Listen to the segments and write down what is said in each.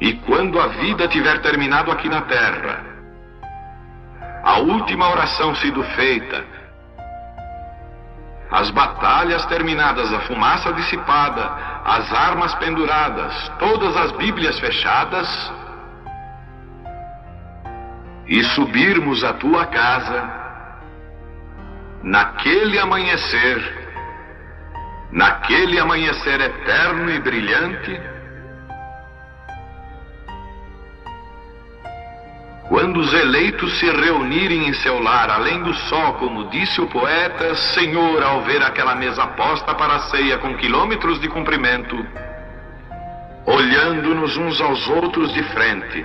E quando a vida tiver terminado aqui na terra, a última oração sido feita, as batalhas terminadas, a fumaça dissipada, as armas penduradas, todas as Bíblias fechadas, e subirmos à tua casa, naquele amanhecer eterno e brilhante, quando os eleitos se reunirem em seu lar, além do sol, como disse o poeta, Senhor, ao ver aquela mesa posta para a ceia com quilômetros de comprimento, olhando-nos uns aos outros de frente,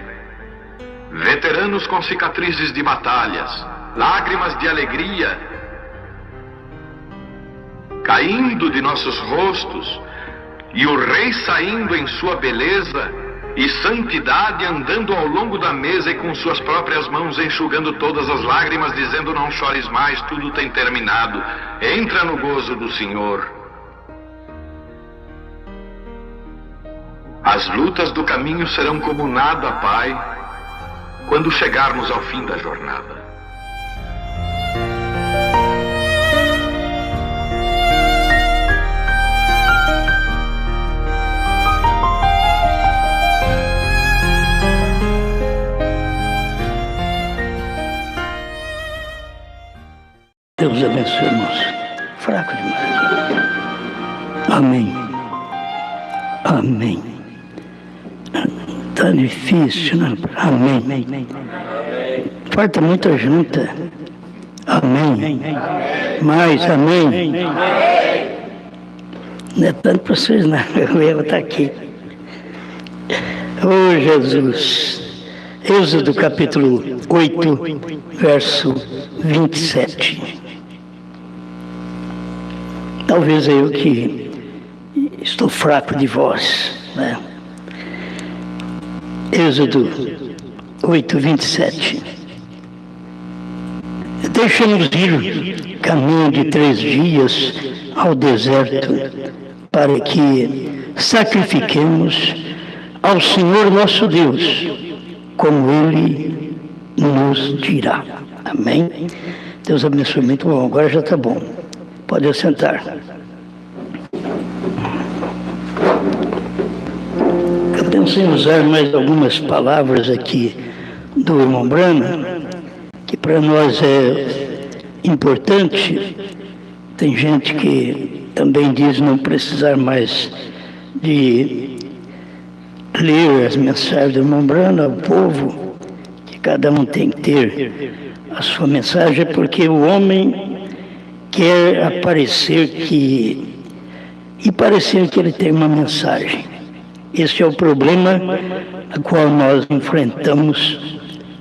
veteranos com cicatrizes de batalhas, lágrimas de alegria caindo de nossos rostos, e o rei saindo em sua beleza e santidade, andando ao longo da mesa e com suas próprias mãos enxugando todas as lágrimas, dizendo: não chores mais, tudo tem terminado, entra no gozo do Senhor. As lutas do caminho serão como nada, Pai, quando chegarmos ao fim da jornada. Deus abençoe, irmãos. Fraco demais. Amém. Amém. Tá difícil, né? Amém. Falta muita junta. Amém. Mais, amém. Não é tanto para vocês, não. Eu estou aqui. Oh, Jesus. Êxodo capítulo 8, verso 27. Talvez eu que estou fraco de voz, né? Êxodo 8, 27. Deixa-nos ir caminho de 3 dias ao deserto, para que sacrifiquemos ao Senhor nosso Deus, como Ele nos dirá. Amém? Deus abençoe. Muito bom. Agora já está bom. Pode assentar. Eu pensei em usar mais algumas palavras aqui do irmão Branham, que para nós é importante. Tem gente que também diz não precisar mais de ler as mensagens do irmão Branham ao povo, que cada um tem que ter a sua mensagem, porque o homem quer aparecer parecer que ele tem uma mensagem. Esse é o problema a qual nós enfrentamos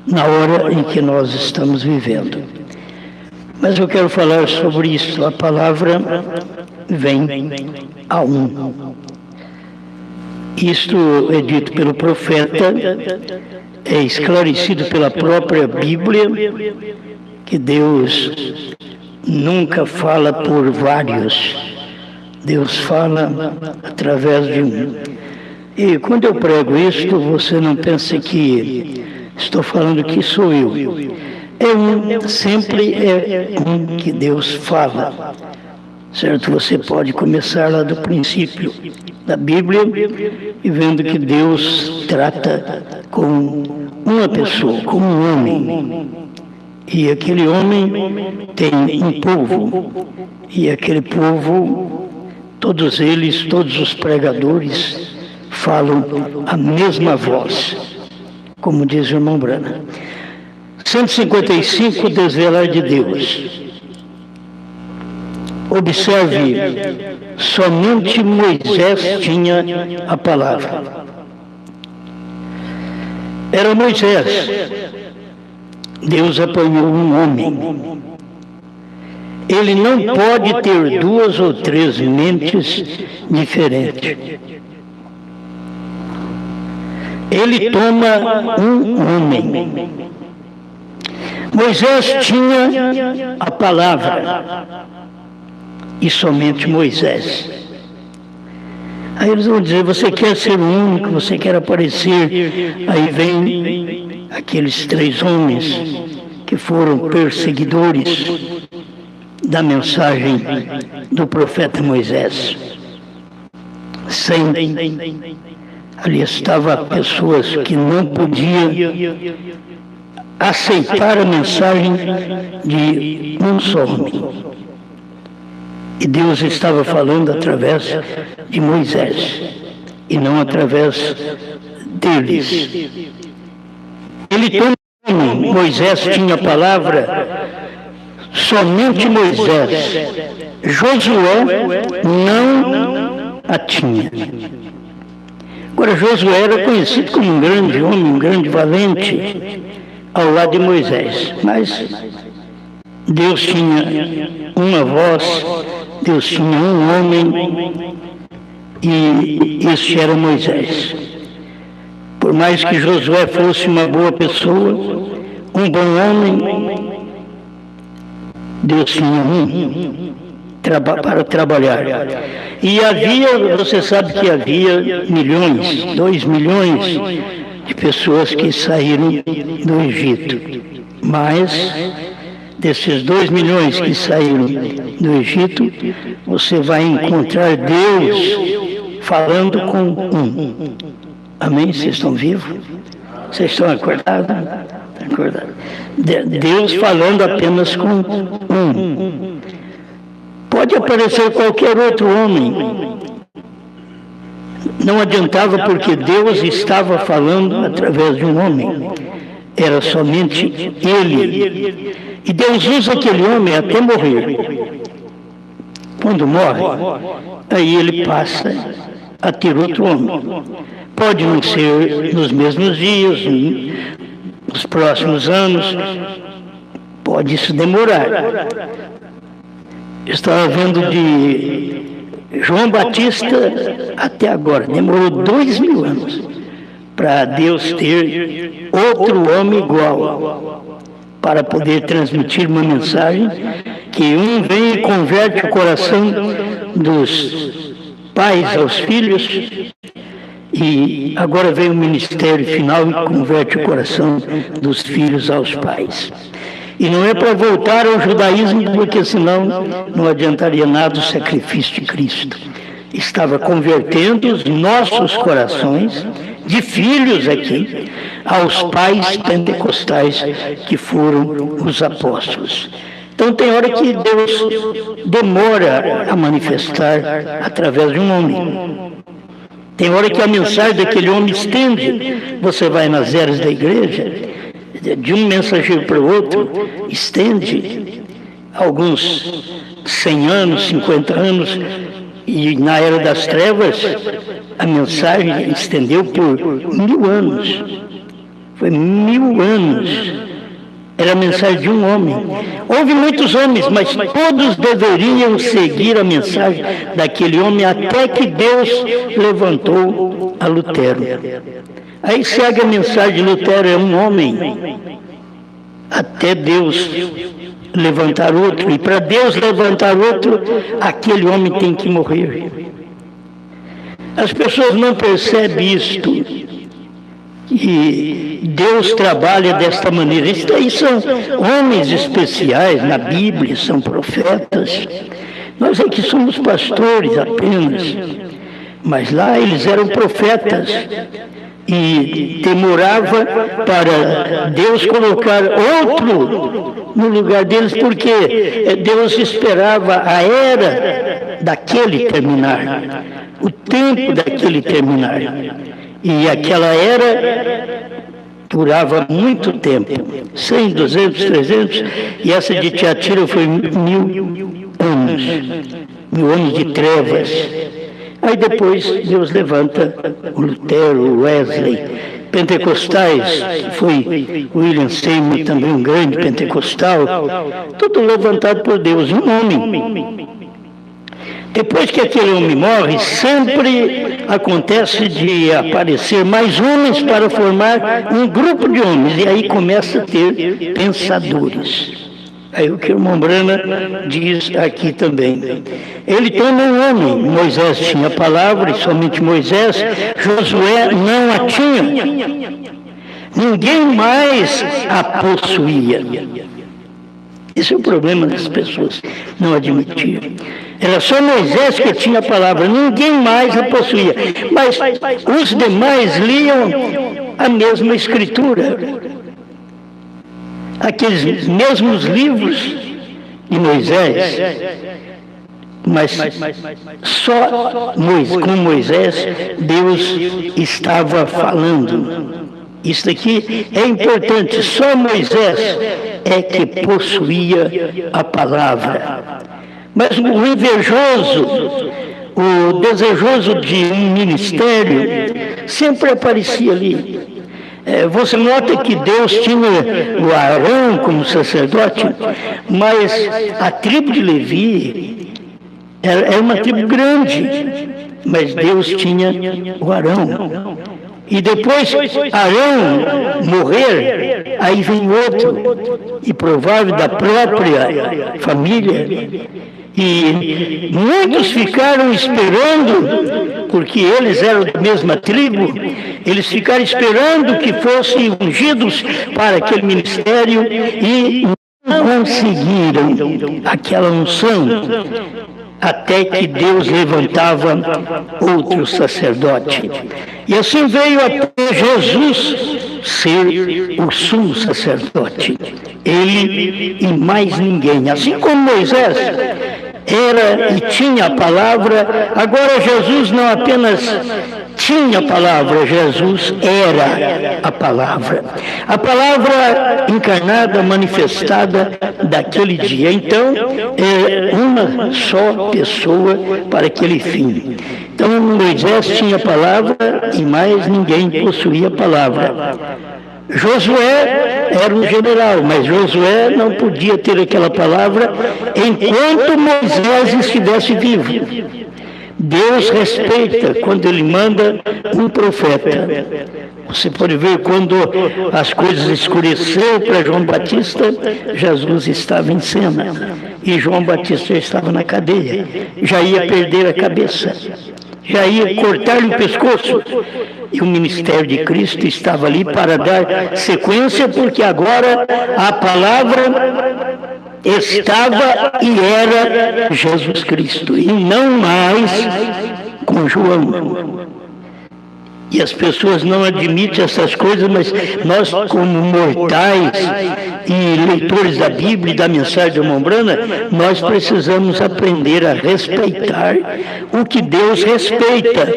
na hora em que nós estamos vivendo. Mas eu quero falar sobre isso. A palavra vem a um. Isto é dito pelo profeta, é esclarecido pela própria Bíblia, que Deus nunca fala por vários. Deus fala através de um. E quando eu prego isto, você não pense que estou falando que sou eu. Sempre é um que Deus fala. Certo? Você pode começar lá do princípio da Bíblia e vendo que Deus trata com uma pessoa, com um homem. E aquele homem tem um povo. E aquele povo, todos eles, todos os pregadores, falam a mesma voz, como diz o irmão Branham. 155, desvelar de Deus. Observe, somente Moisés tinha a palavra. Era Moisés. Deus apanhou um homem. Ele não pode ter 2 ou 3 mentes diferentes. Ele toma um homem. Moisés tinha a palavra. E somente Moisés. Aí eles vão dizer, você quer ser o único, você quer aparecer. Aí vem aqueles 3 homens que foram perseguidores da mensagem do profeta Moisés. Ali estavam pessoas que não podiam aceitar a mensagem de um só homem. E Deus estava falando através de Moisés, e não através deles. Ele tem nome, Moisés tinha a palavra, somente Moisés. Josué não a tinha. Agora, Josué era conhecido como um grande homem, um grande valente, ao lado de Moisés. Mas Deus tinha uma voz, Deus tinha um homem, e este era Moisés. Por mais que Josué fosse uma boa pessoa, um bom homem, Deus tinha um para trabalhar. E havia, você sabe que havia 2 milhões de pessoas que saíram do Egito. Mas desses 2 milhões que saíram do Egito, você vai encontrar Deus falando com um. Amém? Vocês estão vivos? Vocês estão acordados? Deus falando apenas com um. Pode aparecer qualquer outro homem. Não adiantava, porque Deus estava falando através de um homem. Era somente Ele. E Deus usa aquele homem até morrer. Quando morre, aí Ele passa a ter outro homem. Pode não ser nos mesmos dias, nos próximos anos. Pode isso demorar. Estava vendo de João Batista até agora. Demorou 2.000 anos para Deus ter outro homem igual, para poder transmitir uma mensagem que um vem e converte o coração dos pais aos filhos, e agora vem o ministério final e converte o coração dos filhos aos pais. E não é para voltar ao judaísmo, porque senão não adiantaria nada o sacrifício de Cristo. Estava convertendo os nossos corações de filhos aqui aos pais pentecostais que foram os apóstolos. Então tem hora que Deus demora a manifestar através de um homem. Tem hora que a mensagem daquele homem estende. Você vai nas eras da igreja, de um mensageiro para o outro, estende alguns 100 anos, 50 anos, e na era das trevas a mensagem estendeu por 1000 anos. Foi 1000 anos. Era a mensagem de um homem. Houve muitos homens, mas todos deveriam seguir a mensagem daquele homem, até que Deus levantou a Lutero. Aí segue a mensagem de Lutero, é um homem, até Deus levantar outro. E para Deus levantar outro, aquele homem tem que morrer. As pessoas não percebem isto. E Deus trabalha desta maneira. Isso aí são homens especiais na Bíblia, são profetas. Nós aqui somos pastores apenas. Mas lá eles eram profetas. E demorava para Deus colocar outro no lugar deles, porque Deus esperava a era daquele terminar, o tempo daquele terminar. E aquela era durava muito tempo, 100, 200, 300, e essa de Tiatira foi 1000 anos, 1000 anos de trevas. Aí depois Deus levanta o Lutero, o Wesley, pentecostais, foi William Seymour também um grande pentecostal, tudo levantado por Deus, um homem. Depois que aquele homem morre, sempre acontece de aparecer mais homens para formar um grupo de homens, e aí começa a ter pensadores. Aí o que o irmão Brana diz aqui também. Ele torna um homem. Moisés tinha a palavra, e somente Moisés. Josué não a tinha. Ninguém mais a possuía. Esse é o problema das pessoas não admitirem. Era só Moisés que tinha a palavra, ninguém mais a possuía. Mas os demais liam a mesma escritura. Aqueles mesmos livros de Moisés. Mas só com Moisés Deus estava falando. Isso aqui é importante, só Moisés é que possuía a palavra. Mas o invejoso, o desejoso de um ministério, sempre aparecia ali. Você nota que Deus tinha o Arão como sacerdote, mas a tribo de Levi era uma tribo grande, mas Deus tinha o Arão. E depois Arão morrer, aí vem outro, e provável da própria família. E muitos ficaram esperando, porque eles eram da mesma tribo, eles ficaram esperando que fossem ungidos para aquele ministério e não conseguiram aquela unção. Até que Deus levantava outro sacerdote. E assim veio até Jesus ser o sumo sacerdote. Ele e mais ninguém. Assim como Moisés era e tinha a palavra, agora Jesus não apenas tinha a palavra, Jesus era a palavra. A palavra encarnada, manifestada daquele dia. Então, é uma só pessoa para aquele fim. Então, Moisés tinha a palavra e mais ninguém possuía a palavra. Josué era um general, mas Josué não podia ter aquela palavra enquanto Moisés estivesse vivo. Deus respeita quando ele manda um profeta. Você pode ver quando as coisas escureceram para João Batista, Jesus estava em cena. E João Batista estava na cadeia. Já ia perder a cabeça. Já ia cortar-lhe o pescoço. E o ministério de Cristo estava ali para dar sequência, porque agora a palavra estava e era Jesus Cristo, e não mais com João. E as pessoas não admitem essas coisas, mas nós, como mortais e leitores da Bíblia e da mensagem de irmão Brana, nós precisamos aprender a respeitar o que Deus respeita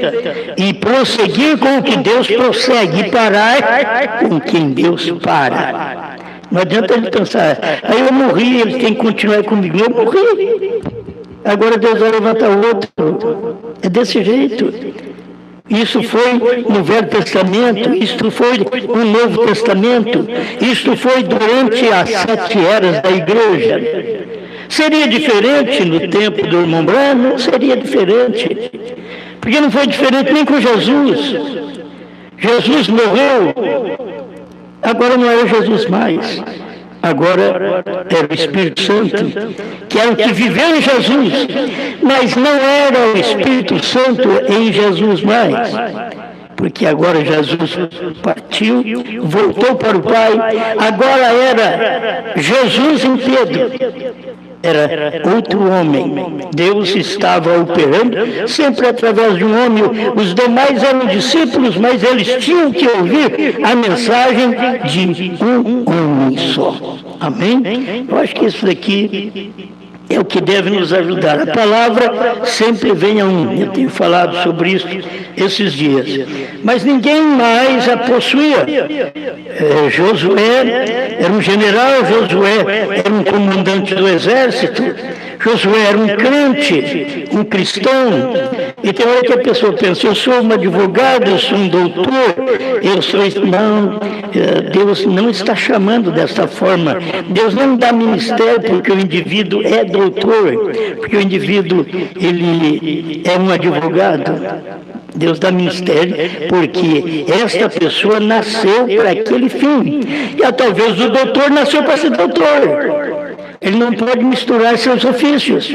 e prosseguir com o que Deus prossegue e parar com quem Deus para. Não adianta ele pensar, aí eu morri, eles têm que continuar comigo. Eu morri. Agora Deus vai levantar outro. É desse jeito. Isso foi no Velho Testamento, isso foi no Novo Testamento, isso foi durante as 7 eras da igreja. Seria diferente no tempo do irmão Brana? Não seria diferente. Porque não foi diferente nem com Jesus. Jesus morreu. Agora não era Jesus mais, agora era o Espírito Santo, que era o que viveu em Jesus, mas não era o Espírito Santo em Jesus mais, porque agora Jesus partiu, voltou para o Pai, agora era Jesus em Pedro. Era outro homem. Deus estava operando sempre através de um homem. Os demais eram discípulos, mas eles tinham que ouvir a mensagem de um homem só. Amém? Eu acho que isso daqui é o que deve nos ajudar. A palavra sempre vem a um. Eu tenho falado sobre isso esses dias. Mas ninguém mais a possuía. Josué era um general, Josué era um comandante do exército, Josué era um crente, um cristão. E tem hora que a pessoa pensa, eu sou um advogado, eu sou um doutor, eu sou... Não, Deus não está chamando dessa forma. Deus não dá ministério porque o indivíduo é doutor, porque o indivíduo ele é um advogado. Deus dá ministério porque esta pessoa nasceu para aquele fim. E talvez o doutor nasceu para ser doutor. Ele não pode misturar seus ofícios.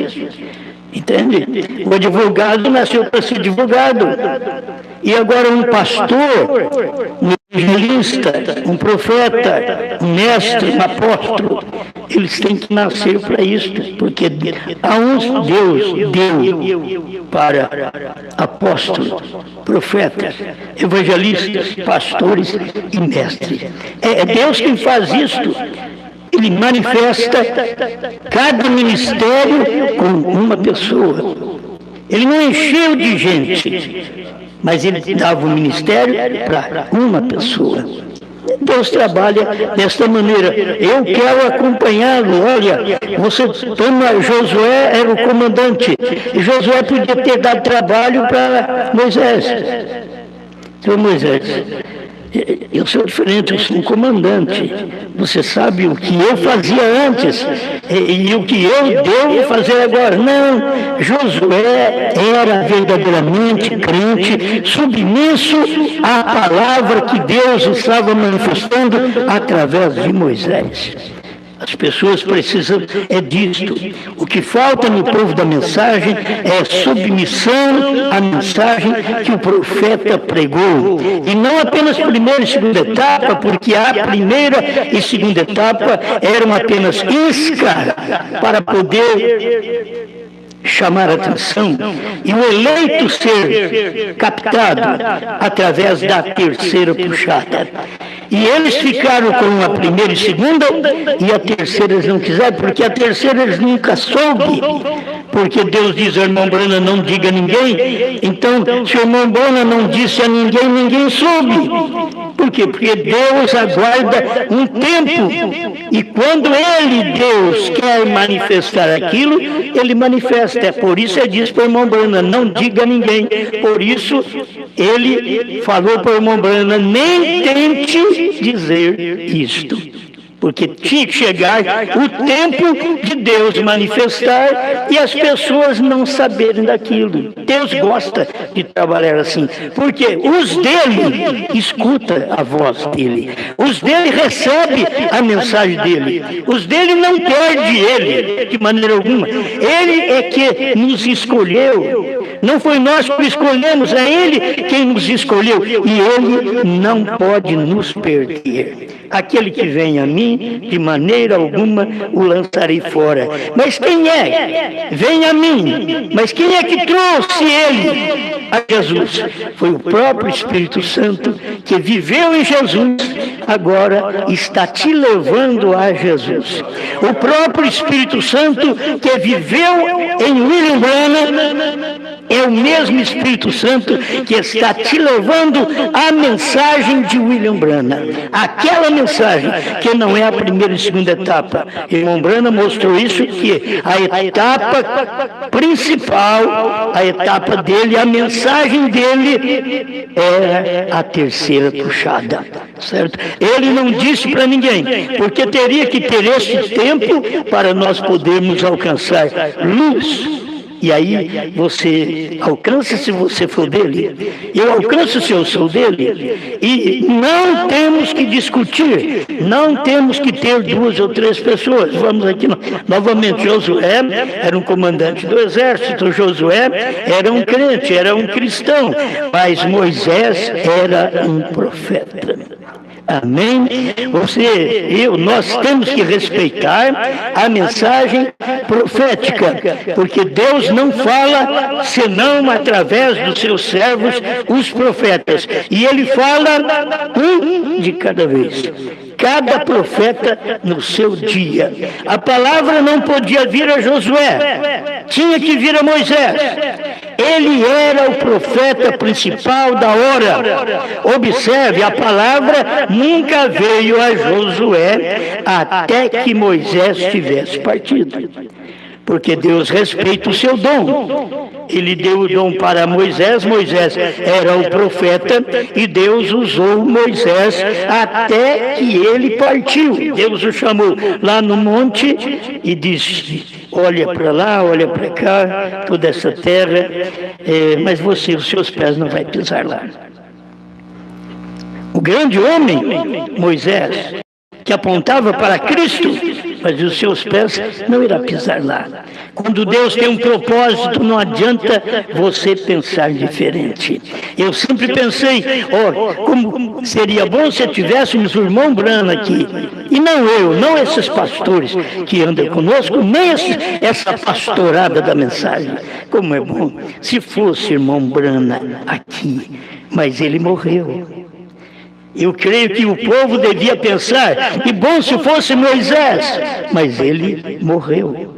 Entende? O advogado nasceu para ser advogado. E agora um pastor, um evangelista, um profeta, um mestre, um apóstolo, eles têm que nascer para isso, porque a uns Deus deu para apóstolos, profetas, evangelistas, pastores e mestres. É Deus quem faz isto. Ele manifesta cada ministério com uma pessoa. Ele não encheu de gente, mas ele dava o ministério para uma pessoa. Deus trabalha desta maneira. Eu quero acompanhá-lo. Olha, você toma Josué, era o comandante, e Josué podia ter dado trabalho para Moisés. Seu Moisés, eu sou diferente, eu sou um comandante. Você sabe o que eu fazia antes e o que eu devo fazer agora. Não, Josué era verdadeiramente crente, submisso à palavra que Deus estava manifestando através de Moisés. As pessoas precisam disto. O que falta no povo da mensagem é submissão à mensagem que o profeta pregou. E não apenas primeira e segunda etapa, porque a primeira e segunda etapa eram apenas isca para poder chamar a atenção e o eleito ser captado através da terceira puxada. E eles ficaram com a primeira e segunda, e a terceira eles não quiseram, porque a terceira eles nunca soube. Porque Deus diz ao irmão Brana, não diga a ninguém. Então, se o irmão Brana não disse a ninguém, ninguém soube. Por quê? Porque Deus aguarda um tempo. E quando Ele, Deus, quer manifestar aquilo, Ele manifesta. É por isso ele disse para o irmão Brana, não diga a ninguém. Por isso, ele falou para o irmão Brana, nem tente dizer isto. Porque tinha que chegar o tempo de Deus manifestar e as pessoas não saberem daquilo. Deus gosta de trabalhar assim. Porque os dele escuta a voz dele. Os dele recebe a mensagem dele. Os dele não perde ele de maneira alguma. Ele é que nos escolheu. Não foi nós que escolhemos, é ele quem nos escolheu. E ele não pode nos perder. Aquele que vem a mim, de maneira alguma o lançarei fora. Mas quem é? Vem a mim. Mas quem é que trouxe ele a Jesus? Foi o próprio Espírito Santo que viveu em Jesus, agora está te levando a Jesus. O próprio Espírito Santo que viveu em William Branham é o mesmo Espírito Santo que está te levando à mensagem de William Branham. Aquela mensagem que não é a primeira e segunda etapa. Irmão Branham mostrou isso, que a etapa principal, a etapa dele, a mensagem dele é a terceira puxada. Certo? Ele não disse para ninguém, porque teria que ter esse tempo para nós podermos alcançar luz. E aí você alcança se você for dele. Eu alcanço se eu sou dele. E não temos que discutir. Não temos que ter duas ou três pessoas. Vamos aqui novamente. Josué era um comandante do exército. Josué era um crente, era um cristão. Mas Moisés era um profeta. Amém? Nós temos que respeitar a mensagem profética, porque Deus não fala senão através dos seus servos, os profetas. E Ele fala um de cada vez. Cada profeta no seu dia. A palavra não podia vir a Josué, tinha que vir a Moisés. Ele era o profeta principal da hora. Observe, a palavra nunca veio a Josué até que Moisés tivesse partido. Porque Deus respeita o seu dom. Ele deu o dom para Moisés, Moisés era o profeta, e Deus usou Moisés até que ele partiu. Deus o chamou lá no monte e disse, olha para lá, olha para cá, toda essa terra, mas você, os seus pés não vai pisar lá. O grande homem, Moisés, que apontava para Cristo, mas os seus pés não irão pisar lá. Quando Deus tem um propósito, não adianta você pensar diferente. Eu sempre pensei, como seria bom se tivéssemos o irmão Brana aqui. E não eu, não esses pastores que andam conosco, nem essa pastorada da mensagem. Como é bom se fosse irmão Brana aqui, mas ele morreu. Eu creio que o povo devia pensar, que bom se fosse Moisés, mas ele morreu.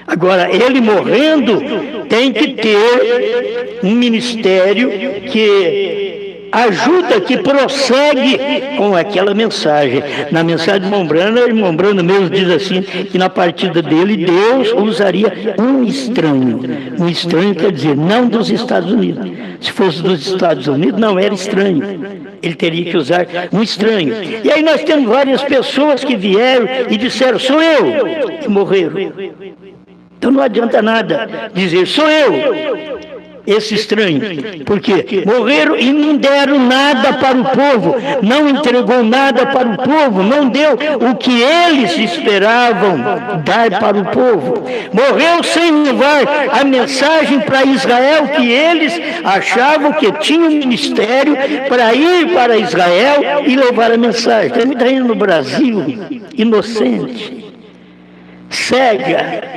Agora, ele morrendo, tem que ter um ministério que ajuda, que prossegue com aquela mensagem. Na mensagem de irmão Brana mesmo diz assim, que na partida dele, Deus usaria um estranho. Um estranho quer dizer, não dos Estados Unidos. Se fosse dos Estados Unidos, não era estranho. Ele teria que usar um estranho. E aí nós temos várias pessoas que vieram e disseram, sou eu, e morreram. Então não adianta nada dizer, sou eu, esse estranho, porque morreram e não deram nada para o povo, não entregou nada para o povo, não deu o que eles esperavam dar para o povo. Morreu sem levar a mensagem para Israel, que eles achavam que tinha um ministério para ir para Israel e levar a mensagem. Tem muita gente no Brasil, inocente, cega,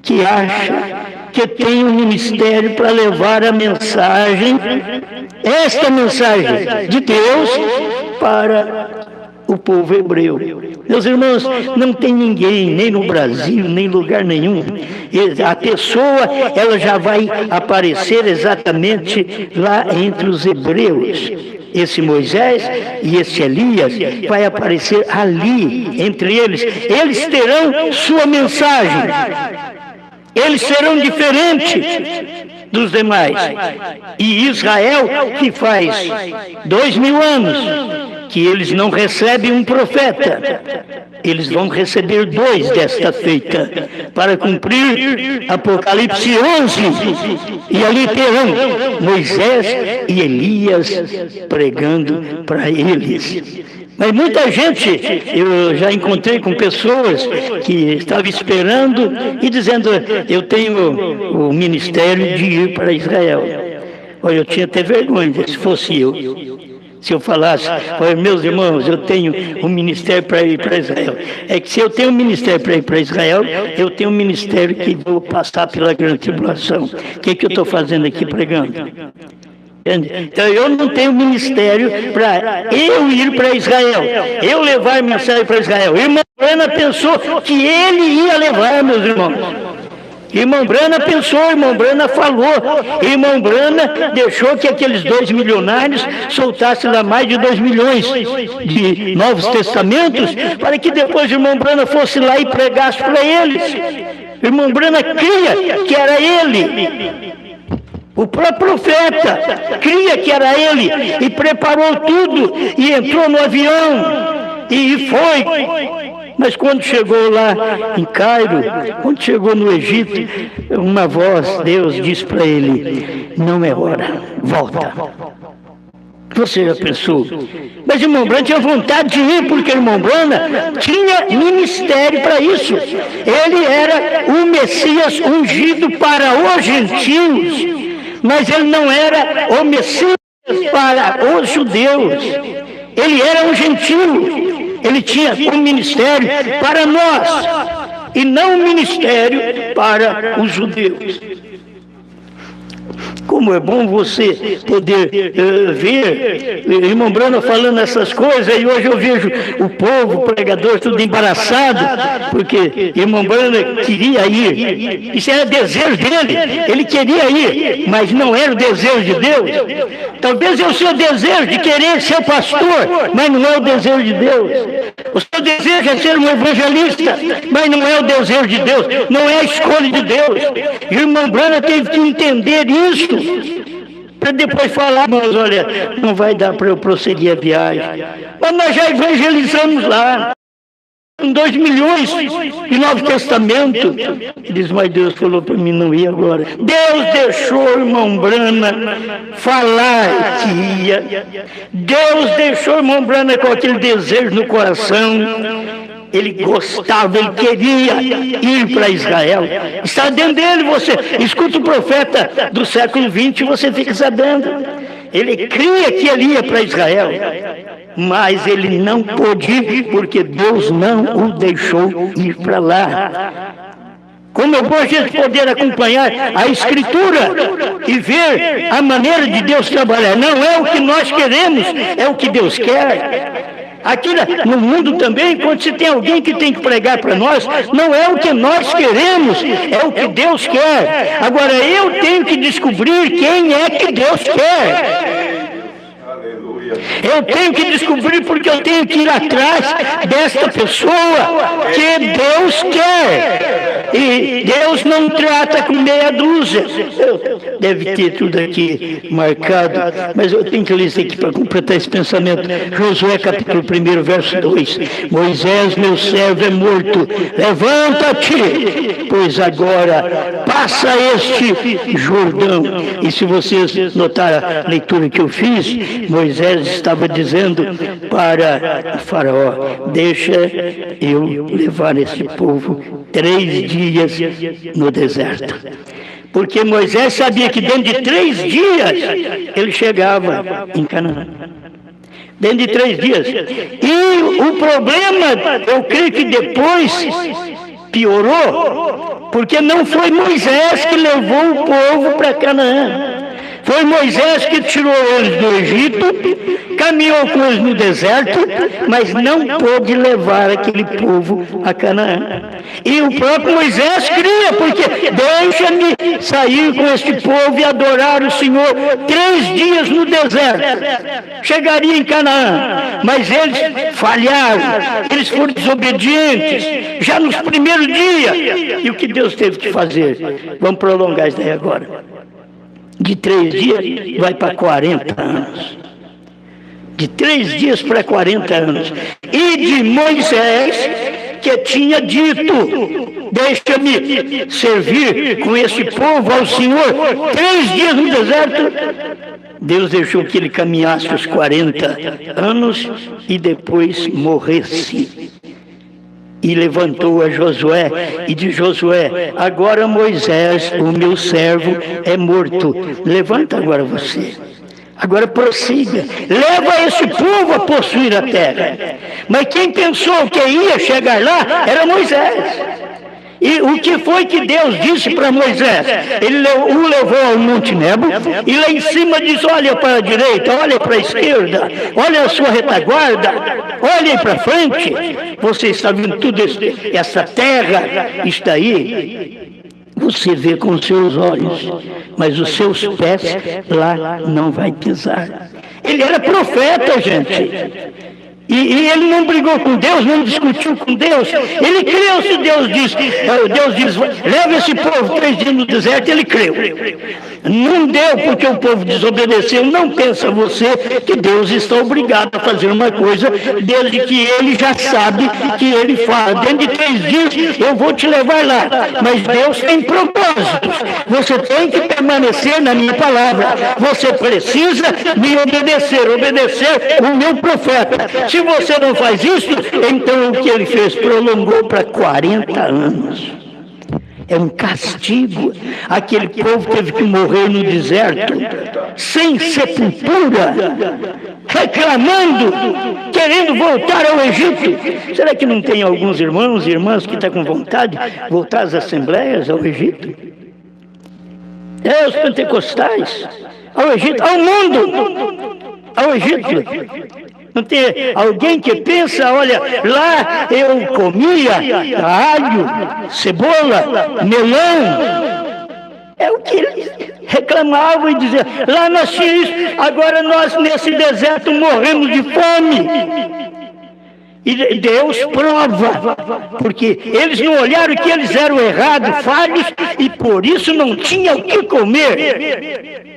que acha que tem um ministério para levar a mensagem, esta mensagem de Deus, para o povo hebreu. Meus irmãos, não tem ninguém, nem no Brasil, nem em lugar nenhum. A pessoa, ela já vai aparecer exatamente lá entre os hebreus. Esse Moisés e esse Elias vai aparecer ali, entre eles. Eles terão sua mensagem. Eles serão diferentes dos demais. E Israel, que faz 2000 anos que eles não recebem um profeta, eles vão receber 2 desta feita, para cumprir Apocalipse 11. E ali terão Moisés e Elias pregando para eles. Mas muita gente, eu já encontrei com pessoas que estavam esperando e dizendo, eu tenho o ministério de ir para Israel. Olha, eu tinha até vergonha se fosse eu. Se eu falasse, olha, meus irmãos, eu tenho um ministério para ir para Israel. É que se eu tenho um ministério para ir para Israel, eu tenho um ministério que vou passar pela grande tribulação. O que eu estou fazendo aqui pregando? Então eu não tenho ministério para eu ir para Israel, eu levar a mensagem para Israel. Irmão Brana pensou que ele ia levar, meus irmãos. Irmão Brana pensou, irmão Brana falou, irmão Brana deixou que aqueles 2 milionários soltassem lá mais de 2 milhões de Novos Testamentos, para que depois o irmão Brana fosse lá e pregasse para eles. Irmão Brana cria que era ele. O próprio profeta cria que era ele e preparou tudo e entrou no avião e foi. Mas quando chegou lá em Cairo, quando chegou no Egito, uma voz, Deus disse para ele, não é hora, volta. Você já pensou? Mas o irmão Brana tinha vontade de ir, porque o irmão Brana tinha ministério para isso. Ele era o Messias ungido para os gentios. Mas ele não era o Messias para os judeus. Ele era um gentio. Ele tinha um ministério para nós e não um ministério para os judeus. Como é bom você poder ver irmão Brana falando essas coisas, e hoje eu vejo o povo, o pregador, tudo embaraçado, porque irmão Brana queria ir. Isso era desejo dele, ele queria ir, mas não era o desejo de Deus. Talvez é o seu desejo de querer ser pastor, mas não é o desejo de Deus. O seu desejo é ser um evangelista, mas não é o desejo de Deus, não é a escolha de Deus. Irmão Brana teve que entender isso, para depois falar, mas olha, não vai dar para eu prosseguir a viagem. Mas nós já evangelizamos lá, com 2 milhões de Novo Testamento. Ele diz, mas Deus falou para mim não ir agora. Deus deixou o irmão Brana falar que ia. Deus deixou o irmão Brana com aquele desejo no coração. Ele gostava, ele queria ir para Israel. Está dentro dele, você escuta o profeta do século XX e você fica sabendo. Ele cria que ele ia para Israel, mas ele não pôde ir porque Deus não o deixou ir para lá. Como é bom a gente poder acompanhar a Escritura e ver a maneira de Deus trabalhar. Não é o que nós queremos, é o que Deus quer. Aqui no mundo também, quando se tem alguém que tem que pregar para nós, não é o que nós queremos, é o que Deus quer. Agora eu tenho que descobrir quem é que Deus quer. Eu tenho que descobrir porque eu tenho que ir atrás desta pessoa que Deus quer. E Deus não trata com meia dúzia. Deve ter tudo aqui marcado, mas eu tenho que ler isso aqui para completar esse pensamento. Josué capítulo 1, verso 2. Moisés, meu servo, é morto. Levanta-te, pois agora passa este Jordão. E se vocês notaram a leitura que eu fiz, Moisés estava dizendo para Faraó: deixa eu levar esse povo 3 dias no deserto. Porque Moisés sabia que dentro de 3 dias ele chegava em Canaã. Dentro de 3 dias. E o problema, eu creio que depois piorou, porque não foi Moisés que levou o povo para Canaã. Foi Moisés que tirou eles do Egito, caminhou com eles no deserto, mas não pôde levar aquele povo a Canaã. E o próprio Moisés cria, porque deixa-me sair com este povo e adorar o Senhor 3 dias no deserto. Chegaria em Canaã, mas eles falharam, eles foram desobedientes, já nos primeiros dias. E o que Deus teve que fazer? Vamos prolongar isso daí agora. De 3 dias vai para 40 anos. De 3 dias para 40 anos. E de Moisés, que tinha dito: deixa-me servir com esse povo ao Senhor 3 dias no deserto. Deus deixou que ele caminhasse os 40 anos e depois morresse. E levantou a Josué e disse: Josué, agora Moisés, o meu servo, é morto. Levanta agora você. Agora prossiga. Leva esse povo a possuir a terra. Mas quem pensou que ia chegar lá era Moisés. E o que foi que Deus disse para Moisés? Ele o levou ao Monte Nebo e lá em cima disse: olha para a direita, olha para a esquerda, olha a sua retaguarda, olhem para frente. Você está vendo tudo isso? Essa terra está aí. Você vê com os seus olhos, mas os seus pés lá não vai pisar. Ele era profeta, gente. E ele não brigou com Deus, não discutiu com Deus. Ele creu se Deus diz, leva esse povo 3 dias no deserto, ele creu. Não deu porque o povo desobedeceu. Não pensa você que Deus está obrigado a fazer uma coisa desde que ele já sabe que ele fala: dentro de 3 dias eu vou te levar lá. Mas Deus tem propósitos. Você tem que permanecer na minha palavra. Você precisa me obedecer o meu profeta. Se você não faz isso, então o que ele fez? Prolongou para 40 anos. É um castigo. Aquele povo teve que morrer no deserto, sem sepultura, reclamando, querendo voltar ao Egito. Será que não tem alguns irmãos e irmãs que estão com vontade de voltar às assembleias, ao Egito? Os pentecostais, ao Egito, ao mundo, ao Egito. Não tem alguém que pensa: olha, lá eu comia alho, cebola, melão. É o que eles reclamavam e diziam: lá nós tínhamos isso, agora nós nesse deserto morremos de fome. E Deus prova, porque eles não olharam que eles eram errados, falhos, e por isso não tinham o que comer.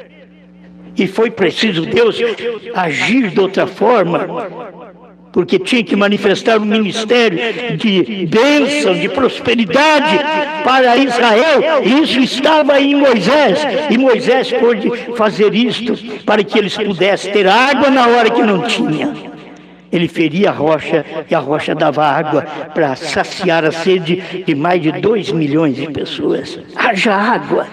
E foi preciso Deus agir de outra forma, porque tinha que manifestar um ministério de bênção, de prosperidade para Israel. E isso estava em Moisés. E Moisés pôde fazer isto para que eles pudessem ter água na hora que não tinha. Ele feria a rocha e a rocha dava água para saciar a sede de mais de 2 milhões de pessoas. Haja água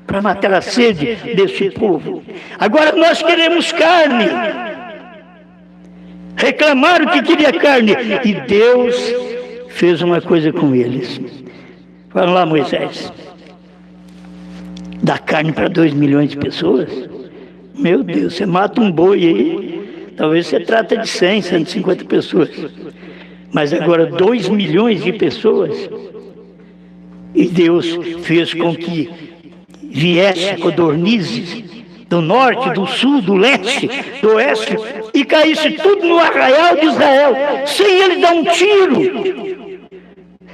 para matar a sede desse povo. Agora nós queremos carne. Reclamaram que queria carne. E Deus fez uma coisa com eles. Vamos lá, Moisés. Dá carne para 2 milhões de pessoas? Meu Deus, você mata um boi aí. Talvez você trata de 100, 150 pessoas. Mas agora 2 milhões de pessoas. E Deus fez com que viesse codornizes do norte, do sul, do leste, do oeste, e caísse tudo no arraial de Israel, sem ele dar um tiro,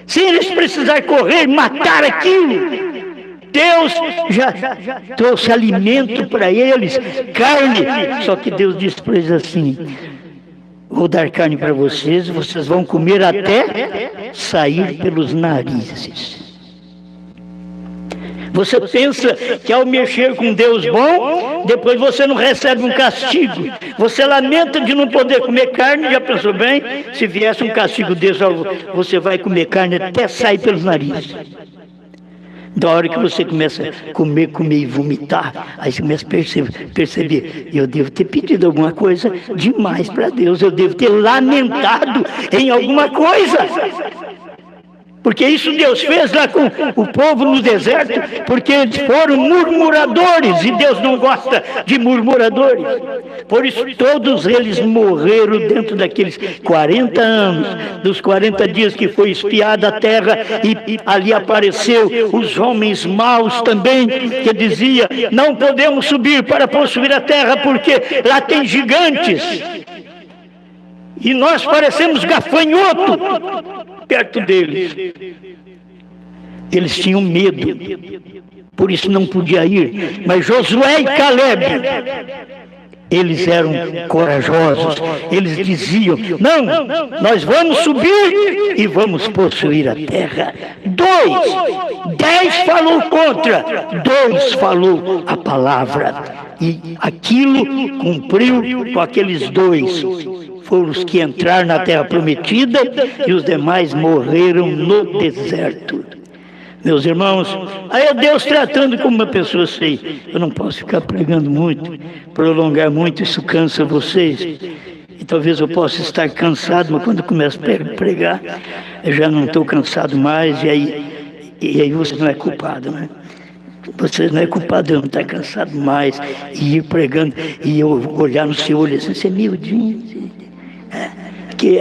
sem eles precisar correr, matar aquilo. Deus já trouxe alimento para eles, carne. Só que Deus disse para eles assim: vou dar carne para vocês, vocês vão comer até sair pelos narizes. Você pensa que ao mexer com Deus bom, depois você não recebe um castigo. Você lamenta de não poder comer carne, já pensou bem? Se viesse um castigo desse, você vai comer carne até sair pelos narizes. Da hora que você começa a comer e vomitar, aí você começa a perceber, eu devo ter pedido alguma coisa demais para Deus, eu devo ter lamentado em alguma coisa. Porque isso Deus fez lá com o povo no deserto, porque eles foram murmuradores, e Deus não gosta de murmuradores. Por isso todos eles morreram dentro daqueles 40 anos, dos 40 dias que foi espiada a terra, e ali apareceu os homens maus também, que dizia: não podemos subir para possuir a terra, porque lá tem gigantes. E nós parecemos gafanhoto perto deles. Eles tinham medo, por isso não podia ir. Mas Josué e Caleb, eles eram corajosos. Eles diziam: não, nós vamos subir e vamos possuir a terra. 10 falou contra, 2 falou a palavra. E aquilo cumpriu com aqueles 2. Foram os que entraram na terra prometida, e os demais morreram no deserto. Meus irmãos, aí é Deus tratando como uma pessoa. Sei, eu não posso ficar pregando muito, prolongar muito, isso cansa vocês. E talvez eu possa estar cansado, mas quando eu começo a pregar, eu já não estou cansado mais, e aí você não é culpado, né? Você não é culpado de eu não estar cansado mais, e ir pregando, e eu olhar no seu olho assim: você é miudinho,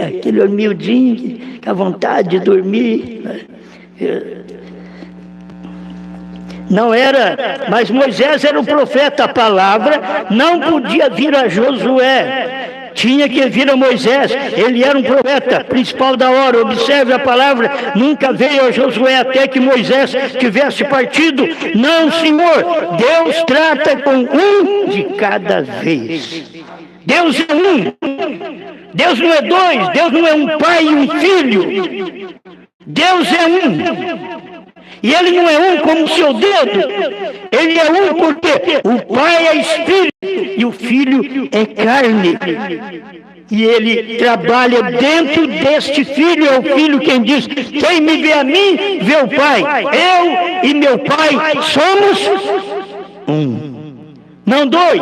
aquele humildinho, com a vontade de dormir. Não era, mas Moisés era o profeta, a palavra não podia vir a Josué, tinha que vir a Moisés. Ele era um profeta, principal da hora. Observe, a palavra nunca veio a Josué até que Moisés tivesse partido. Não, Senhor, Deus trata com um de cada vez. Deus é um. Deus não é 2. Deus não é um pai e um filho. Deus é um. E ele não é um como o seu dedo. Ele é um porque o pai é espírito e o filho é carne. E ele trabalha dentro deste filho. É o filho quem diz: quem me vê a mim, vê o pai. Eu e meu pai somos um. Não 2,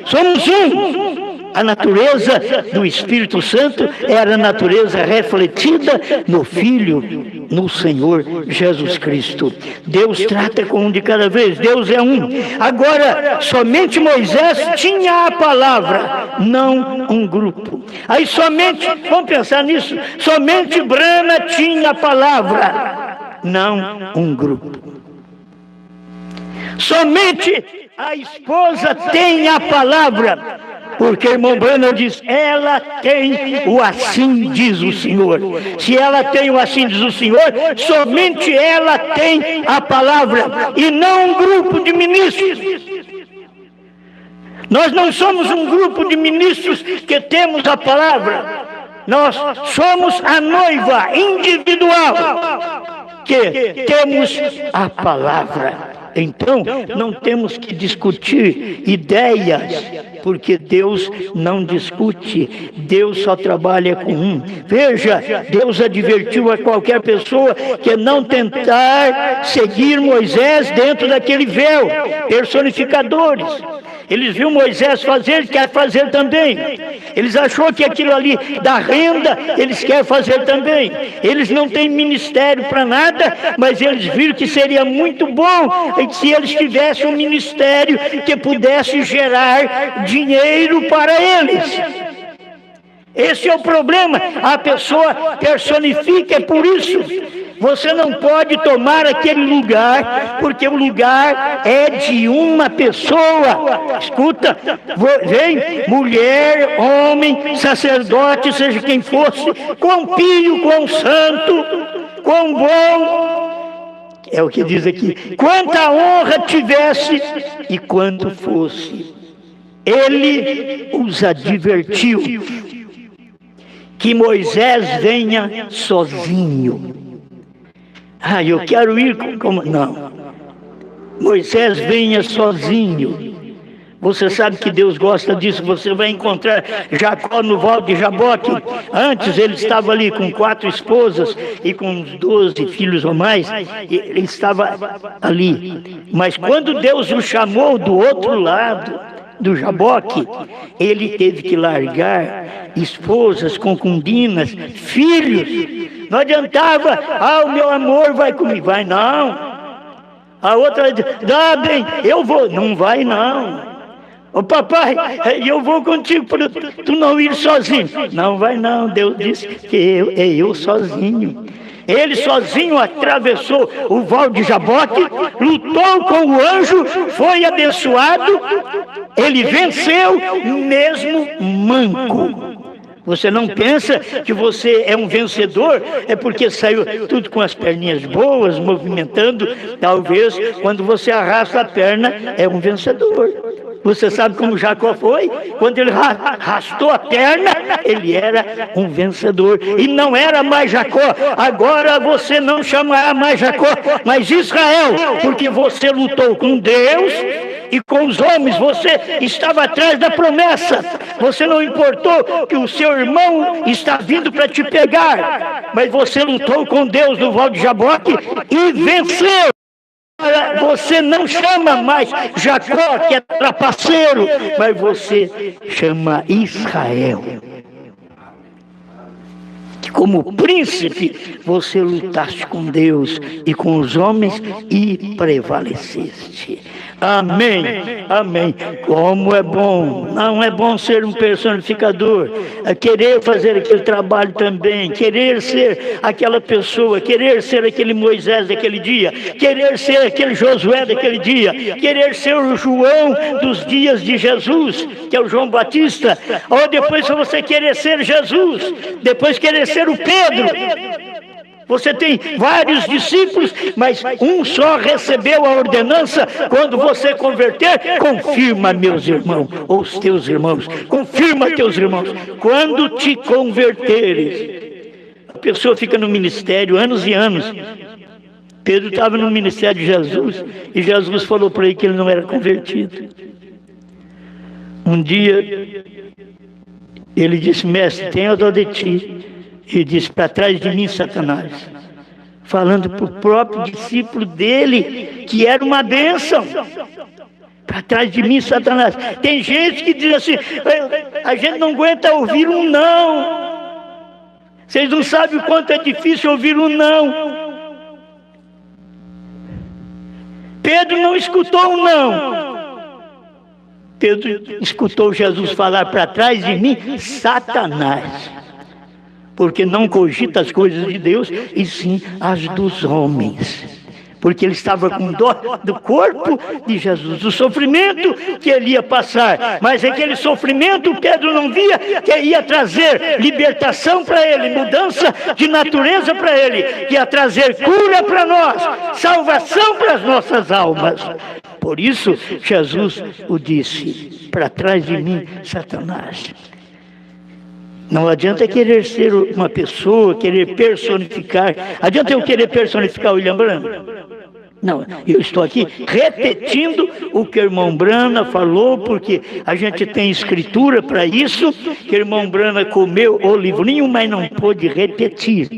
somos um. A natureza do Espírito Santo era a natureza refletida no Filho, no Senhor Jesus Cristo. Deus trata com um de cada vez, Deus é um. Agora, somente Moisés tinha a palavra, não um grupo. Aí somente, vamos pensar nisso, somente Brana tinha a palavra, não um grupo. Somente a esposa tem a palavra, porque irmão Branham diz: ela tem o assim diz o Senhor. Se ela tem o assim diz o Senhor, somente ela tem a palavra, e não um grupo de ministros. Nós não somos um grupo de ministros que temos a palavra. Nós somos a noiva individual. que temos a palavra. Então, não temos que discutir ideias, porque Deus não discute, Deus só trabalha com um. Veja, Deus advertiu a qualquer pessoa que não tentar seguir Moisés dentro daquele véu, personificadores. Eles viram Moisés fazer, ele quer fazer também. Eles achou que aquilo ali da renda, eles querem fazer também. Eles não têm ministério para nada, mas eles viram que seria muito bom se eles tivessem um ministério que pudesse gerar dinheiro para eles. Esse é o problema. A pessoa personifica, é por isso. Você não pode tomar aquele lugar, porque o lugar é de uma pessoa. Escuta, vem mulher, homem, sacerdote, seja quem fosse, quão pio, quão santo, quão bom. É o que diz aqui. Quanta honra tivesse e quanto fosse. Ele os advertiu que Moisés venha sozinho. Eu quero ir como... Não. Moisés venha sozinho. Você sabe que Deus gosta disso. Você vai encontrar Jacó no Val de Jaboque. Antes ele estava ali com 4 esposas e com uns 12 filhos ou mais. Ele estava ali. Mas quando Deus o chamou do outro lado do Jaboque, ele teve que largar esposas, concubinas, filhos. Não adiantava, o meu amor vai comigo. Vai não. A outra diz, bem, eu vou. Não vai não. Papai, eu vou contigo para tu não ir sozinho. Não vai não, Deus disse que eu sozinho. Ele sozinho atravessou o Val de Jaboque, lutou com o anjo, foi abençoado, ele venceu mesmo manco. Você não pensa que você é um vencedor, é porque saiu tudo com as perninhas boas, movimentando. Talvez quando você arrasta a perna, é um vencedor. Você sabe como Jacó foi? Quando ele arrastou a perna, ele era um vencedor. E não era mais Jacó. Agora você não chamará mais Jacó, mas Israel, porque você lutou com Deus e com os homens. Você estava atrás da promessa. Você não importou que o seu irmão está vindo para te pegar, mas você lutou com Deus no Val de Jaboque e venceu. Você não chama mais Jacó, que é trapaceiro, mas você chama Israel. Que como príncipe você lutaste com Deus e com os homens e prevaleceste. Amém, amém. Como é bom, não é bom ser um personificador, é querer fazer aquele trabalho também, querer ser aquela pessoa, querer ser aquele Moisés daquele dia, querer ser aquele Josué daquele dia, querer ser o João dos dias de Jesus, que é o João Batista, ou depois se você querer ser Jesus, depois querer ser o Pedro. Você tem vários discípulos, mas um só recebeu a ordenança. Quando você converter, confirma, meus irmãos, ou os teus irmãos, confirma teus irmãos. Quando te converteres, a pessoa fica no ministério anos e anos. Pedro estava no ministério de Jesus, e Jesus falou para ele que ele não era convertido. Um dia, ele disse, mestre, tenha dó de ti. E disse, para trás de mim, Satanás. Falando para o próprio discípulo dele, que era uma bênção. Para trás de mim, Satanás. Tem gente que diz assim, a gente não aguenta ouvir um não. Vocês não sabem o quanto é difícil ouvir um não. Pedro não escutou um não. Pedro escutou Jesus falar, para trás de mim, Satanás. Porque não cogita as coisas de Deus, e sim as dos homens. Porque ele estava com dó do corpo de Jesus, do sofrimento que ele ia passar. Mas aquele sofrimento Pedro não via que ia trazer libertação para ele, mudança de natureza para ele, que ia trazer cura para nós, salvação para as nossas almas. Por isso Jesus o disse, para trás de mim, Satanás. Não adianta querer ser uma pessoa, querer personificar. Adianta eu querer personificar o William Branham? Não, eu estou aqui repetindo o que o irmão Brana falou, porque a gente tem escritura para isso, que o irmão Brana comeu o livrinho, mas não pôde repetir.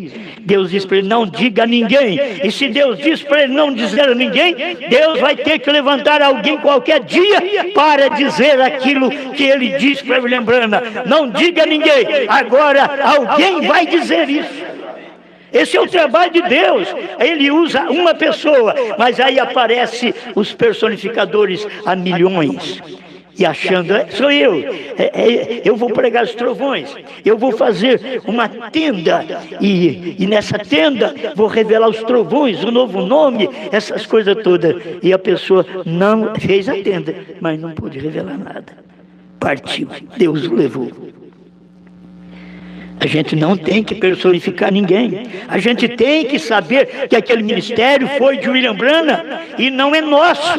Deus disse para ele, não diga a ninguém. E se Deus diz para ele não dizer a ninguém, Deus vai ter que levantar alguém qualquer dia para dizer aquilo que ele disse para William Brana. Não diga a ninguém. Agora alguém vai dizer isso. Esse é o trabalho de Deus. Ele usa uma pessoa, mas aí aparecem os personificadores a milhões. E achando, sou eu, eu vou pregar os trovões, eu vou fazer uma tenda, e nessa tenda vou revelar os trovões, o novo nome, essas coisas todas. E a pessoa não fez a tenda, mas não pôde revelar nada. Partiu, Deus o levou. A gente não tem que personificar ninguém. A gente tem que saber que aquele ministério foi de William Branham e não é nosso.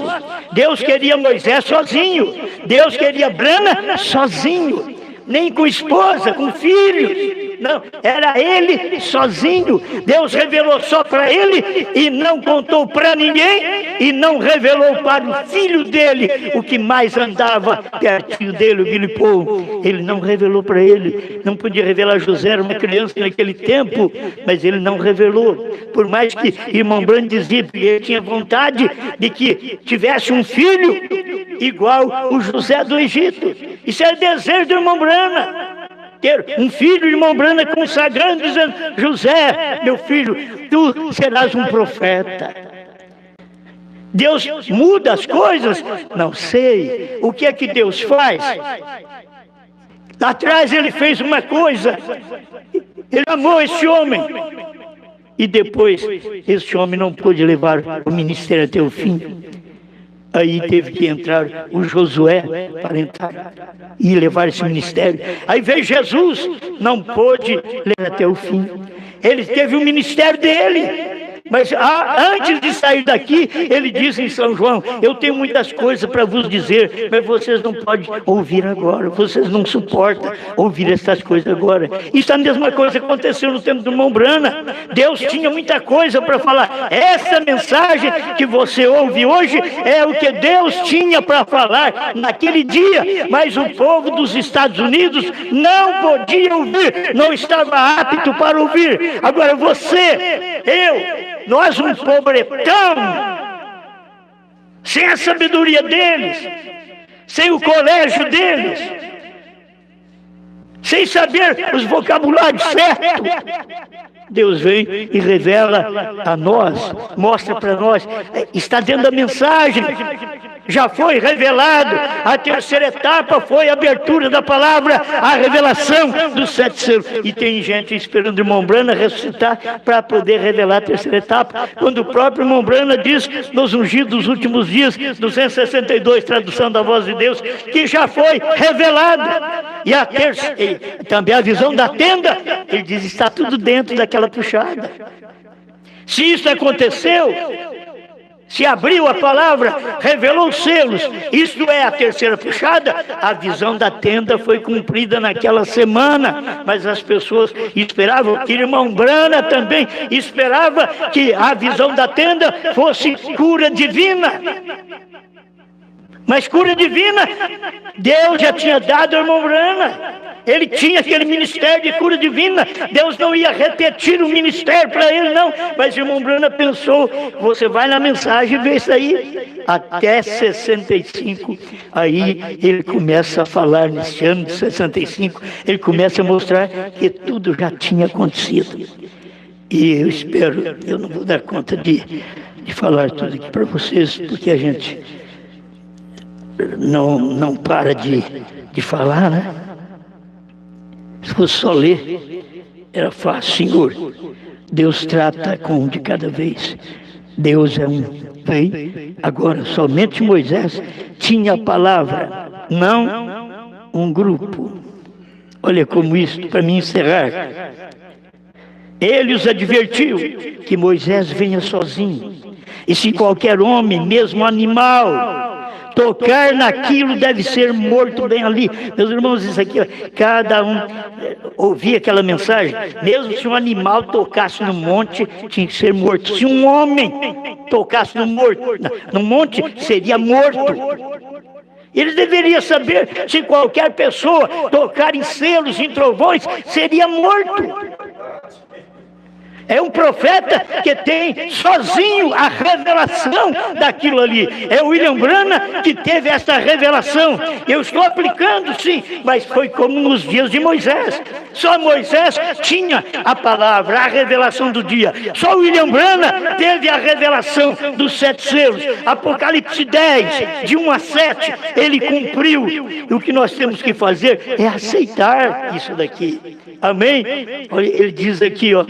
Deus queria Moisés sozinho. Deus queria Branham sozinho. Nem com esposa, com filhos. Não, era ele sozinho. Deus revelou só para ele e não contou para ninguém e não revelou para o filho dele, o que mais andava pertinho dele, o Billy Paul. Ele não revelou para ele. Não podia revelar. José era uma criança naquele tempo, mas ele não revelou. Por mais que irmão Branham dizia que ele tinha vontade de que tivesse um filho igual o José do Egito. Isso era desejo do irmão Branham. Ter um filho, irmão Branham, consagrando, dizendo, José, meu filho, tu serás um profeta. Deus muda as coisas? Não sei. O que é que Deus faz? Lá atrás ele fez uma coisa. Ele amou esse homem. E depois, esse homem não pôde levar o ministério até o fim. Aí teve que entrar o Josué para entrar e levar esse ministério. Aí veio Jesus, não pôde levar até o fim. Ele teve o ministério dele. Mas antes de sair daqui, ele diz em São João, eu tenho muitas coisas para vos dizer, mas vocês não podem ouvir agora, vocês não suportam ouvir essas coisas agora. Isso é a mesma coisa que aconteceu no tempo do irmão Branham. Deus tinha muita coisa para falar. Essa mensagem que você ouve hoje é o que Deus tinha para falar naquele dia, mas o povo dos Estados Unidos não podia ouvir, não estava apto para ouvir. Agora você, nós um pobretão, sem a sabedoria deles, sem o colégio deles, sem saber os vocabulários certos, Deus vem e revela a nós, mostra para nós, está dentro da mensagem, já foi revelado. A terceira etapa foi a abertura da palavra, a revelação dos 7 selos. E tem gente esperando o irmão Branham ressuscitar para poder revelar a terceira etapa, quando o próprio irmão Branham diz nos ungidos dos últimos dias, 262, tradução da voz de Deus, que já foi revelado. E a terceira, também a visão da tenda, ele diz, está tudo dentro daquela puxada. Se isso aconteceu, se abriu a palavra, revelou os selos, isto é a terceira puxada, a visão da tenda foi cumprida naquela semana, mas as pessoas esperavam, que o irmão Branham também esperava que a visão da tenda fosse cura divina. Mas cura divina, Deus já tinha dado ao irmão Branham. Ele tinha aquele ministério de cura divina. Deus não ia repetir o ministério para ele, não. Mas o irmão Branham pensou, você vai na mensagem e vê isso aí. Até 65, aí ele começa a falar, nesse ano de 65, ele começa a mostrar que tudo já tinha acontecido. E eu espero, eu não vou dar conta de falar tudo aqui para vocês, porque a gente não para de falar, né? Se fosse só ler, era fácil. Senhor, Deus trata com um de cada vez. Deus é um. Vem. Agora, somente Moisés tinha a palavra, não um grupo. Olha como isso, para me encerrar. Ele os advertiu que Moisés venha sozinho. E se qualquer homem, mesmo animal, tocar naquilo deve ser morto bem ali. Meus irmãos, isso aqui, cada um ouvia aquela mensagem. Mesmo se um animal tocasse no monte, tinha que ser morto. Se um homem tocasse no monte, seria morto. Eles deveriam saber, se qualquer pessoa tocar em selos, em trovões, seria morto. É um profeta que tem sozinho a revelação daquilo ali. É o William Branham que teve essa revelação. Eu estou aplicando, sim, mas foi como nos dias de Moisés. Só Moisés tinha a palavra, a revelação do dia. Só o William Branham teve a revelação dos 7 selos. Apocalipse 10, de 1 a 7, ele cumpriu. E o que nós temos que fazer é aceitar isso daqui. Amém? Olha, ele diz aqui, ó.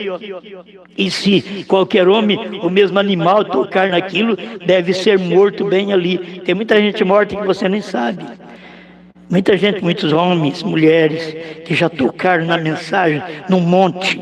E se qualquer homem, o mesmo animal, tocar naquilo, deve ser morto bem ali. Tem muita gente morta que você nem sabe. Muita gente, muitos homens, mulheres, que já tocaram na mensagem, no monte,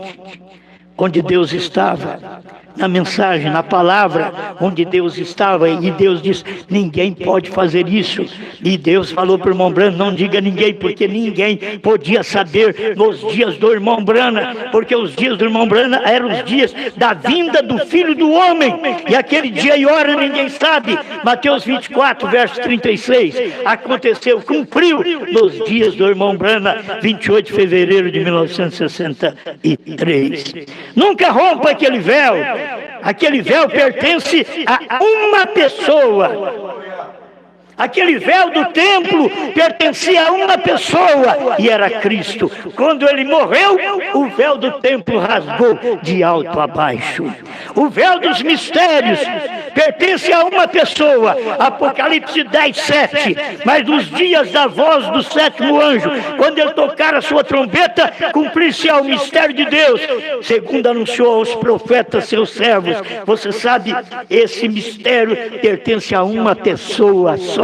onde Deus estava. Na mensagem, na palavra, onde Deus estava, e Deus disse, ninguém pode fazer isso. E Deus falou para o irmão Branham, não diga ninguém, porque ninguém podia saber nos dias do irmão Branham, porque os dias do irmão Branham eram os dias da vinda do Filho do Homem, e aquele dia e hora ninguém sabe. Mateus 24, verso 36, aconteceu, cumpriu nos dias do irmão Branham, 28 de fevereiro de 1963. Nunca rompa aquele véu. Aquele véu pertence a uma pessoa. Aquele véu do templo pertencia a uma pessoa e era Cristo. Quando ele morreu, o véu do templo rasgou de alto a baixo. O véu dos mistérios pertence a uma pessoa. Apocalipse 10, 7. Mas nos dias da voz do 7º anjo, quando ele tocar a sua trombeta, cumprir-se-á o mistério de Deus, segundo anunciou aos profetas seus servos. Você sabe, esse mistério pertence a uma pessoa só.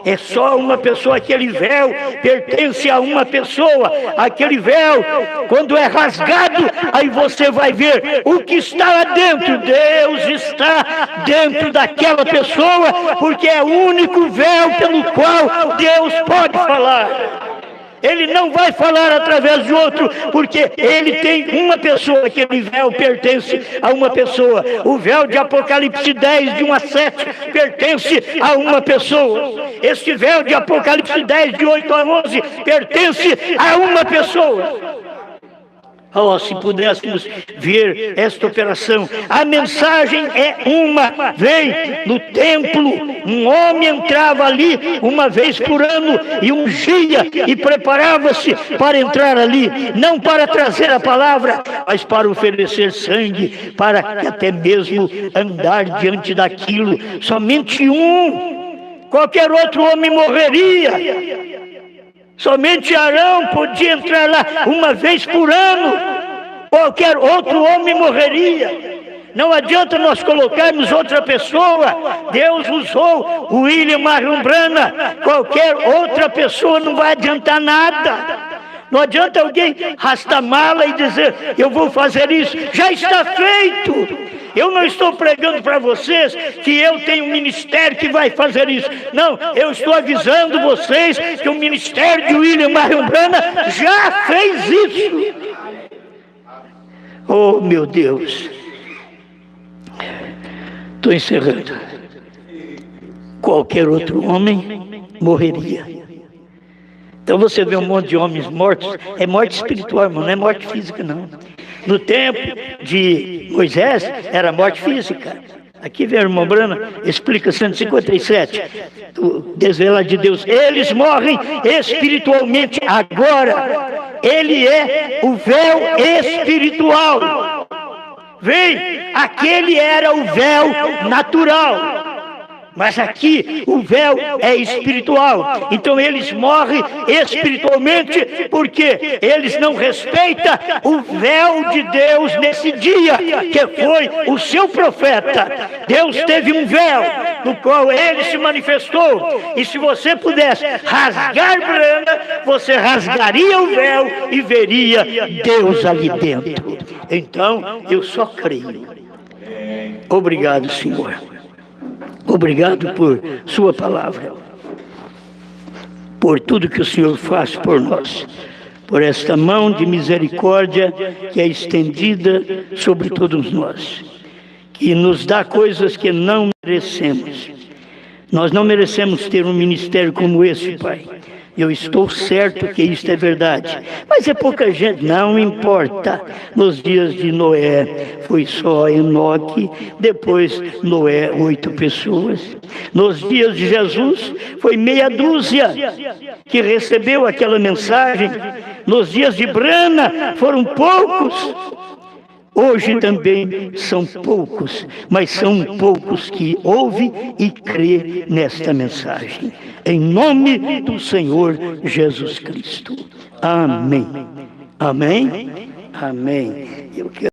É só uma pessoa. Aquele véu pertence a uma pessoa. Aquele véu, quando é rasgado, aí você vai ver o que está lá dentro. Deus está dentro daquela pessoa, porque é o único véu pelo qual Deus pode falar. Ele não vai falar através de outro, porque ele tem uma pessoa. Aquele véu pertence a uma pessoa. O véu de Apocalipse 10, de 1 a 7, pertence a uma pessoa. Este véu de Apocalipse 10, de 8 a 11, pertence a uma pessoa. Oh, se pudéssemos ver esta operação. A mensagem é uma. Vem no templo, um homem entrava ali uma vez por ano e ungia e preparava-se para entrar ali, não para trazer a palavra, mas para oferecer sangue, para até mesmo andar diante daquilo. Somente um, qualquer outro homem morreria. Somente Arão podia entrar lá uma vez por ano. Qualquer outro homem morreria. Não adianta nós colocarmos outra pessoa. Deus usou o William Marion Branham. Qualquer outra pessoa não vai adiantar nada. Não adianta alguém rastar mala e dizer, eu vou fazer isso. Já está feito. Eu não estou pregando para vocês que eu tenho um ministério que vai fazer isso. Não, eu estou avisando vocês que o ministério de William Marion Branham já fez isso. Oh, meu Deus. Estou encerrando. Qualquer outro homem morreria. Então você vê um monte de homens mortos. É morte espiritual, irmão, não é morte física, não. No tempo de Moisés, era morte física. Aqui vem o irmão Branham, explica 157, o desvelar de Deus. Eles morrem espiritualmente agora. Ele é o véu espiritual. Vem, aquele era o véu natural. Mas aqui o véu é espiritual. Então eles morrem espiritualmente porque eles não respeitam o véu de Deus nesse dia, que foi o seu profeta. Deus teve um véu no qual ele se manifestou. E se você pudesse rasgar Branham, você rasgaria o véu e veria Deus ali dentro. Então eu só creio. Obrigado, Senhor. Obrigado por sua palavra, por tudo que o Senhor faz por nós, por esta mão de misericórdia que é estendida sobre todos nós, que nos dá coisas que não merecemos. Nós não merecemos ter um ministério como esse, Pai. Eu estou certo que isto é verdade, mas é pouca gente, não importa. Nos dias de Noé foi só Enoque, depois Noé 8 pessoas. Nos dias de Jesus foi meia dúzia que recebeu aquela mensagem. Nos dias de Brana foram poucos. Hoje também são poucos, mas são poucos que ouvem e crê nesta mensagem. Em nome do Senhor Jesus Cristo. Amém. Amém. Amém. Eu quero